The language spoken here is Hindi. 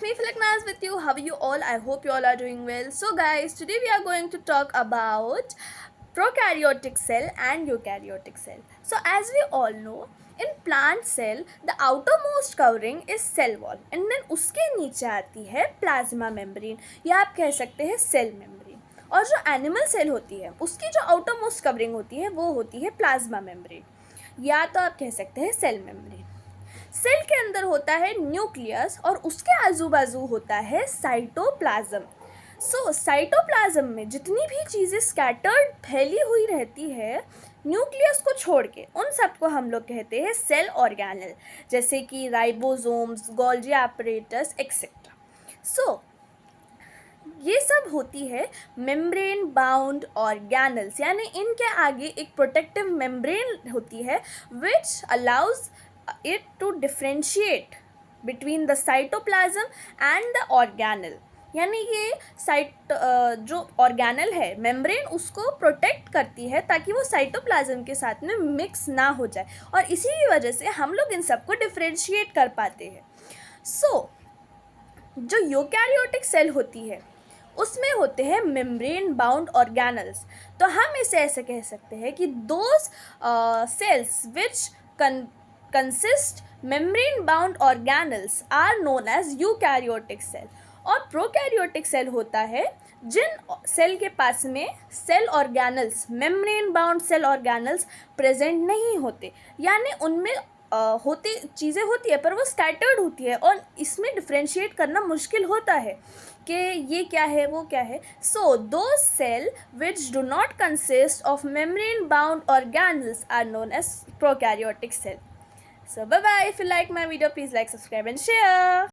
me Falaknaz with you. How are you all? I hope you all are doing well. So guys, today we are going to talk about prokaryotic cell and eukaryotic cell. So as we all know, in plant cell the outermost covering is cell wall and then उसके नीचे आती है प्लाज्मा मेम्ब्रेन या आप कह सकते हैं सेल मेम्ब्रेन. और जो एनिमल सेल होती है उसकी जो आउटरमोस्ट कवरिंग होती है वो होती है प्लाज्मा मेम्ब्रेन या तो आप कह सकते हैं सेल मेम्ब्रेन. सेल के अंदर होता है न्यूक्लियस और उसके आजू बाजू होता है साइटोप्लाज्म. सो साइटोप्लाज्म में जितनी भी चीज़ें स्कैटर्ड फैली हुई रहती है न्यूक्लियस को छोड़ के उन सबको हम लोग कहते हैं सेल ऑर्गेनल, जैसे कि राइबोसोम्स, गोल्जी एपरेटस एक्सेट्रा. सो ये सब होती है मेम्ब्रेन बाउंड ऑर्गेनल्स, यानी इनके आगे एक प्रोटेक्टिव मेम्ब्रेन होती है which allows it to differentiate between the cytoplasm and the organelle. यानी ये जो ऑर्गेनल है मेम्ब्रेन उसको प्रोटेक्ट करती है ताकि वो साइटोप्लाज्म के साथ में मिक्स ना हो जाए और इसी की वजह से हम लोग इन सबको डिफ्रेंशिएट कर पाते हैं. सो जो यूकैरियोटिक सेल होती है उसमें होते हैं मेम्ब्रेन बाउंड ऑर्गेनल्स. तो हम इसे ऐसे कह सकते हैं कि those cells which consist membrane bound organelles are known as eukaryotic cell. और प्रोकैरियोटिक सेल होता है जिन सेल के पास में cell organelles membrane bound cell organelles present नहीं होते, यानी उनमें होती चीज़ें होती है पर वो स्कैटर्ड होती है और इसमें डिफ्रेंशिएट करना मुश्किल होता है कि ये क्या है वो क्या है. So those cell which do not consist of membrane bound organelles are known as prokaryotic cell. So bye bye. If you like my video, please like, subscribe and share.